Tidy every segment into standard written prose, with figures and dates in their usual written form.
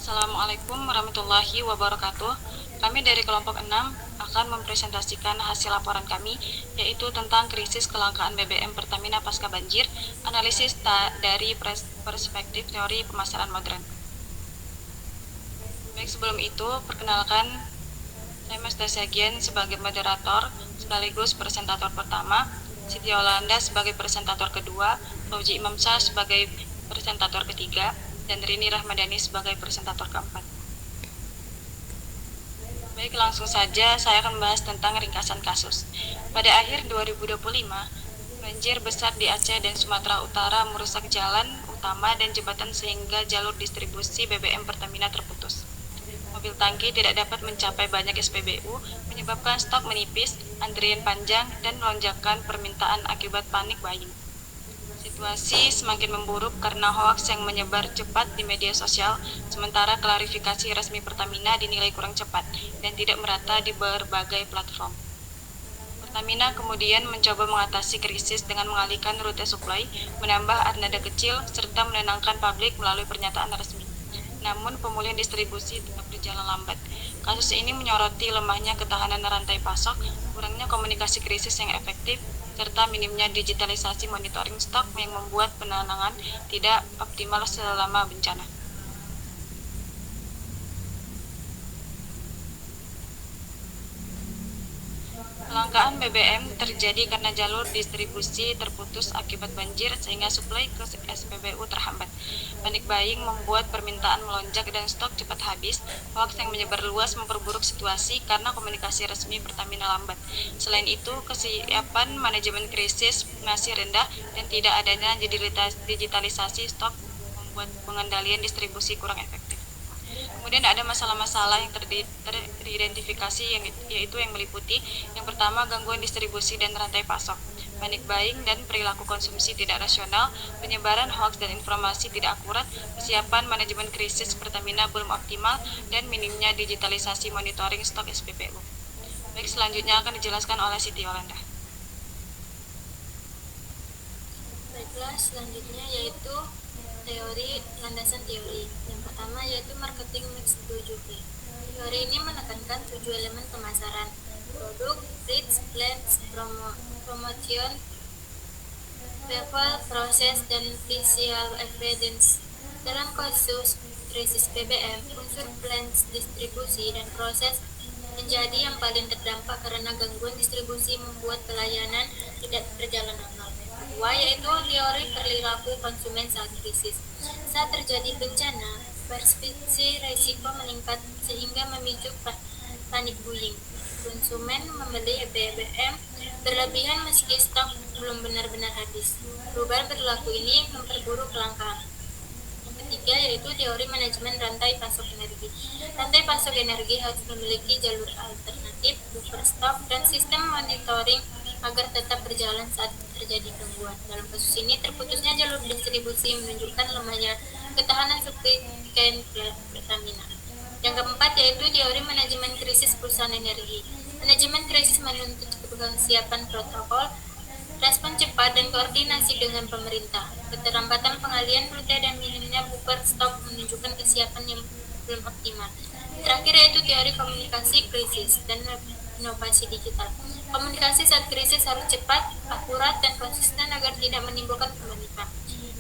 Assalamualaikum warahmatullahi wabarakatuh. Kami dari kelompok 6 akan mempresentasikan hasil laporan kami, yaitu tentang krisis kelangkaan BBM Pertamina pasca banjir, analisis dari perspektif teori pemasaran modern. Baik, sebelum itu, perkenalkan, saya Mas Dasyagian sebagai moderator sekaligus presentator pertama, Siti Yolanda sebagai presentator kedua, Fauji Imamsyah sebagai presentator ketiga, dan Rini Rahmadani sebagai presentator keempat. Baik, langsung saja saya akan membahas tentang ringkasan kasus. Pada akhir 2025, banjir besar di Aceh dan Sumatera Utara merusak jalan utama dan jembatan sehingga jalur distribusi BBM Pertamina terputus. Mobil tangki tidak dapat mencapai banyak SPBU, menyebabkan stok menipis, antrian panjang, dan lonjakan permintaan akibat panik buying. Situasi semakin memburuk karena hoaks yang menyebar cepat di media sosial, sementara klarifikasi resmi Pertamina dinilai kurang cepat dan tidak merata di berbagai platform. Pertamina kemudian mencoba mengatasi krisis dengan mengalihkan rute suplai, menambah armada kecil, serta menenangkan publik melalui pernyataan resmi. Namun pemulihan distribusi tetap berjalan lambat. Kasus ini menyoroti lemahnya ketahanan rantai pasok, kurangnya komunikasi krisis yang efektif, serta minimnya digitalisasi monitoring stok yang membuat penanganan tidak optimal selama bencana. Kelangkaan BBM terjadi karena jalur distribusi terputus akibat banjir sehingga suplai ke SPBU terhambat. Panik buying membuat permintaan melonjak dan stok cepat habis. Hoaks yang menyebar luas memperburuk situasi karena komunikasi resmi Pertamina lambat. Selain itu, kesiapan manajemen krisis masih rendah dan tidak adanya digitalisasi stok membuat pengendalian distribusi kurang efektif. Kemudian ada masalah-masalah yang teridentifikasi yaitu yang meliputi yang pertama gangguan distribusi dan rantai pasok, panik buying dan perilaku konsumsi tidak rasional, penyebaran hoaks dan informasi tidak akurat, kesiapan manajemen krisis Pertamina belum optimal, dan minimnya digitalisasi monitoring stok SPBU. Baik, selanjutnya akan dijelaskan oleh Siti Yolanda. Baiklah, selanjutnya yaitu landasan teori. Yang pertama yaitu marketing mix 7P. Teori ini menekankan 7 elemen pemasaran: produk, reach, plans, promotion, people, proses, dan visual evidence. Dalam kasus krisis BBM, unsur plans, distribusi, dan proses menjadi yang paling terdampak karena gangguan distribusi membuat pelayanan tidak berjalan normal. Kedua yaitu teori perilaku konsumen saat krisis. Saat terjadi bencana, persepsi risiko meningkat sehingga memicu panik buying. Konsumen membeli BBM berlebihan meski stok belum benar-benar habis. Perubahan perilaku ini memperburuk kelangkaan. Yang ketiga yaitu teori manajemen rantai pasok energi. Rantai pasok energi harus memiliki jalur alternatif, buffer stok, dan sistem monitoring agar tetap berjalan saat terjadi gangguan. Dalam kasus ini, terputusnya jalur distribusi menunjukkan lemahnya ketahanan supply chain Pertamina. Yang keempat yaitu teori manajemen krisis perusahaan energi. Manajemen krisis menuntut kesiapan protokol, respon cepat, dan koordinasi dengan pemerintah. Keterlambatan pengalian rute dan minimnya buffer stok menunjukkan kesiapan yang belum optimal. Terakhir yaitu teori komunikasi krisis dan inovasi digital. Komunikasi saat krisis harus cepat, akurat, dan konsisten agar tidak menimbulkan kepanikan.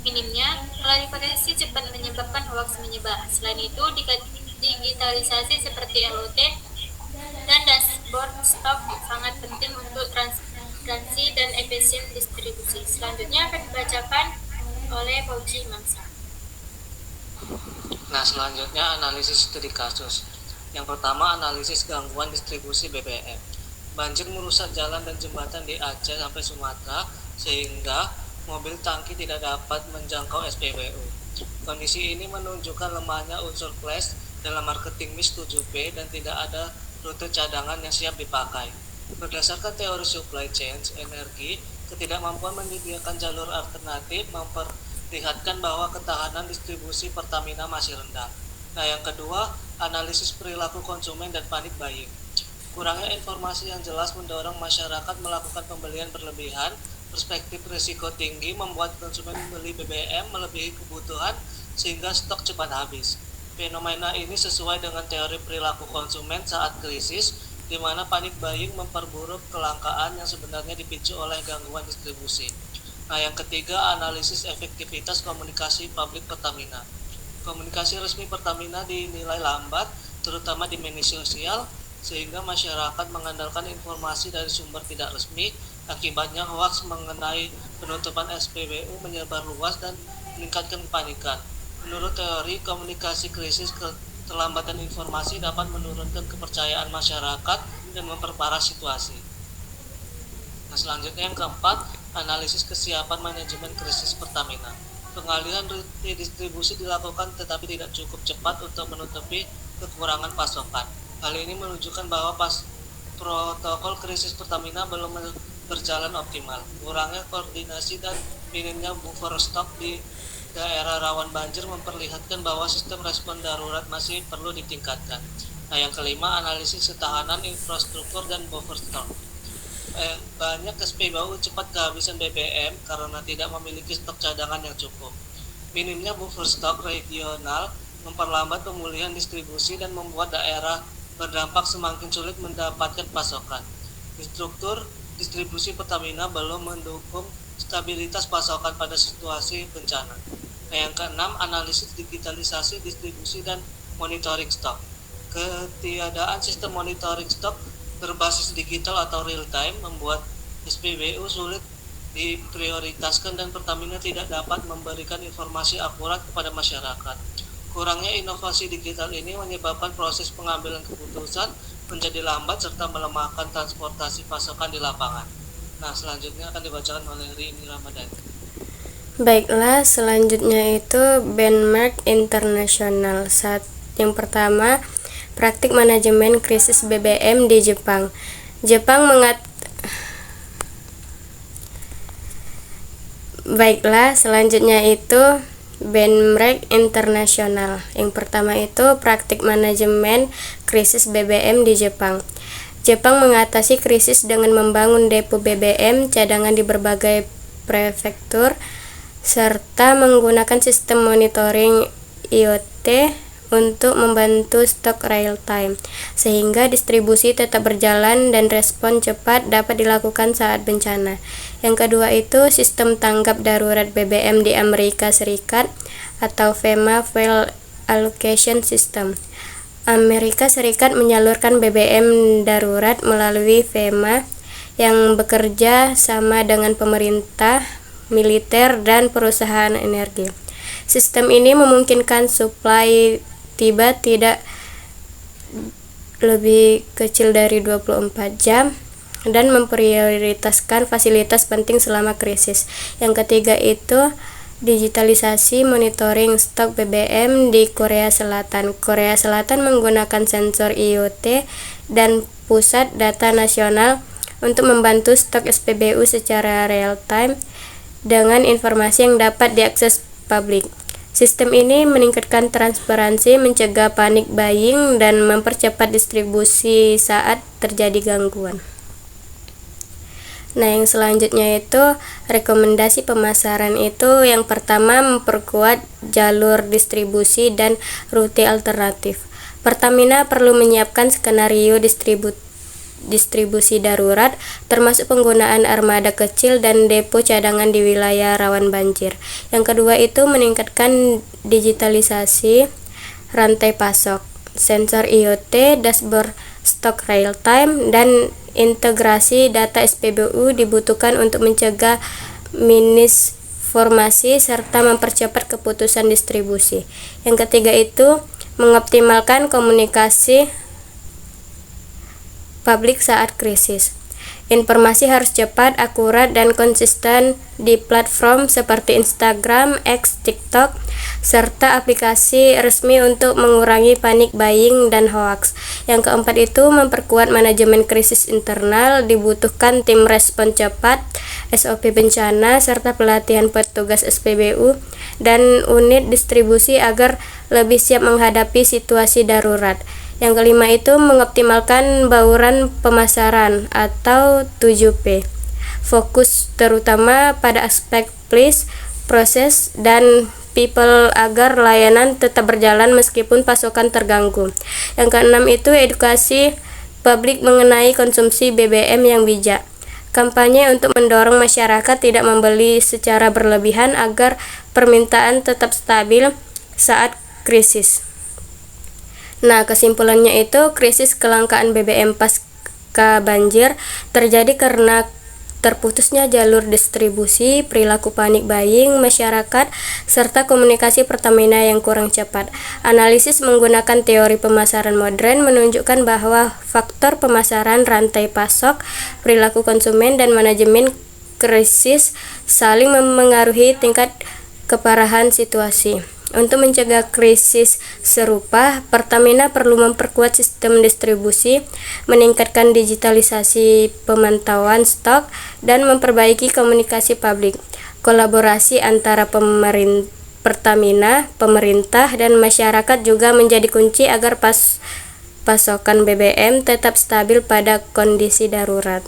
Minimnya, klarifikasi cepat menyebabkan hoaks menyebar. Selain itu, digitalisasi seperti LOT dan dashboard stok sangat penting untuk transparansi dan efisien distribusi. Selanjutnya akan dibacakan oleh Fauji Imamsyah. Nah, selanjutnya analisis studi kasus. Yang pertama, analisis gangguan distribusi BBM. Banjir merusak jalan dan jembatan di Aceh sampai Sumatera sehingga mobil tangki tidak dapat menjangkau SPBU. Kondisi ini menunjukkan lemahnya unsur flash dalam marketing mix 7P dan tidak ada rute cadangan yang siap dipakai. Berdasarkan teori supply chain energi, ketidakmampuan menyediakan jalur alternatif memperlihatkan bahwa ketahanan distribusi Pertamina masih rendah. Nah, yang kedua, analisis perilaku konsumen dan panik buying. Kurangnya informasi yang jelas mendorong masyarakat melakukan pembelian berlebihan. Perspektif risiko tinggi membuat konsumen membeli BBM melebihi kebutuhan sehingga stok cepat habis. Fenomena ini sesuai dengan teori perilaku konsumen saat krisis, di mana panic buying memperburuk kelangkaan yang sebenarnya dipicu oleh gangguan distribusi. Nah, yang ketiga, analisis efektivitas komunikasi publik Pertamina. Komunikasi resmi Pertamina dinilai lambat, terutama di media sosial, sehingga masyarakat mengandalkan informasi dari sumber tidak resmi. Akibatnya hoaks mengenai penutupan SPBU menyebar luas dan meningkatkan kepanikan. Menurut teori komunikasi krisis, keterlambatan informasi dapat menurunkan kepercayaan masyarakat dan memperparah situasi. Nah, selanjutnya yang keempat, analisis kesiapan manajemen krisis Pertamina. Pengalihan rute distribusi dilakukan tetapi tidak cukup cepat untuk menutupi kekurangan pasokan. Hal ini menunjukkan bahwa protokol krisis Pertamina belum berjalan optimal. Kurangnya koordinasi dan minimnya buffer stok di daerah rawan banjir memperlihatkan bahwa sistem respon darurat masih perlu ditingkatkan. Nah, yang kelima, analisis ketahanan infrastruktur dan buffer stock. Banyak SPBU cepat kehabisan BBM karena tidak memiliki stok cadangan yang cukup. Minimnya buffer stock regional memperlambat pemulihan distribusi dan membuat daerah berdampak semakin sulit mendapatkan pasokan. Struktur distribusi Pertamina belum mendukung stabilitas pasokan pada situasi bencana. Nah, yang keenam, analisis digitalisasi distribusi dan monitoring stok. Ketiadaan sistem monitoring stok berbasis digital atau real time membuat SPBU sulit diprioritaskan dan Pertamina tidak dapat memberikan informasi akurat kepada masyarakat. Kurangnya inovasi digital ini menyebabkan proses pengambilan keputusan menjadi lambat serta melemahkan transportasi pasokan di lapangan. Nah, selanjutnya akan dibacakan oleh Rini Ramadhani. Baiklah, selanjutnya itu benchmark internasional. Yang pertama, praktik manajemen krisis BBM di Jepang. Baiklah, selanjutnya itu benchmark internasional. Yang pertama itu praktik manajemen krisis BBM di Jepang. Jepang mengatasi krisis dengan membangun depo BBM cadangan di berbagai prefektur serta menggunakan sistem monitoring IoT untuk membantu stok real time, sehingga distribusi tetap berjalan dan respon cepat dapat dilakukan saat bencana. Yang kedua itu sistem tanggap darurat BBM di Amerika Serikat atau FEMA Fuel Allocation System. Amerika Serikat menyalurkan BBM darurat melalui FEMA yang bekerja sama dengan pemerintah, militer, dan perusahaan energi. Sistem ini memungkinkan suplai tiba tidak lebih kecil dari 24 jam dan memprioritaskan fasilitas penting selama krisis. Yang ketiga itu digitalisasi monitoring stok BBM di Korea Selatan. Korea Selatan menggunakan sensor IoT dan pusat data nasional untuk membantu stok SPBU secara real time dengan informasi yang dapat diakses publik. Sistem ini meningkatkan transparansi, mencegah panic buying, dan mempercepat distribusi saat terjadi gangguan. Nah, yang selanjutnya itu rekomendasi pemasaran itu yang pertama memperkuat jalur distribusi dan rute alternatif. Pertamina perlu menyiapkan skenario distribusi darurat, termasuk penggunaan armada kecil dan depo cadangan di wilayah rawan banjir. Yang kedua itu meningkatkan digitalisasi rantai pasok, sensor IoT, dashboard stok real time, dan integrasi data SPBU dibutuhkan untuk mencegah misinformasi serta mempercepat keputusan distribusi. Yang ketiga itu mengoptimalkan komunikasi publik saat krisis. Informasi harus cepat, akurat, dan konsisten di platform seperti Instagram, X, TikTok, serta aplikasi resmi untuk mengurangi panic buying dan hoaks. Yang keempat itu memperkuat manajemen krisis internal, dibutuhkan tim respon cepat, SOP bencana, serta pelatihan petugas SPBU dan unit distribusi agar lebih siap menghadapi situasi darurat. Yang kelima itu mengoptimalkan bauran pemasaran atau 7P. Fokus terutama pada aspek proses, dan people agar layanan tetap berjalan meskipun pasokan terganggu. Yang keenam itu edukasi publik mengenai konsumsi BBM yang bijak. Kampanye untuk mendorong masyarakat tidak membeli secara berlebihan agar permintaan tetap stabil saat krisis. Nah, kesimpulannya itu krisis kelangkaan BBM pasca banjir terjadi karena terputusnya jalur distribusi, perilaku panik buying masyarakat, serta komunikasi Pertamina yang kurang cepat. Analisis menggunakan teori pemasaran modern menunjukkan bahwa faktor pemasaran, rantai pasok, perilaku konsumen, dan manajemen krisis saling memengaruhi tingkat keparahan situasi. Untuk mencegah krisis serupa, Pertamina perlu memperkuat sistem distribusi, meningkatkan digitalisasi pemantauan stok, dan memperbaiki komunikasi publik. Kolaborasi antara Pertamina, pemerintah, dan masyarakat juga menjadi kunci agar pasokan BBM tetap stabil pada kondisi darurat.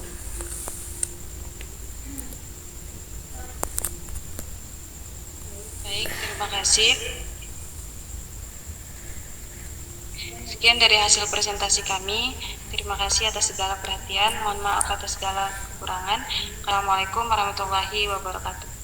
Baik, terima kasih. Sekian dari hasil presentasi kami. Terima kasih atas segala perhatian. Mohon maaf atas segala kekurangan. Assalamualaikum warahmatullahi wabarakatuh.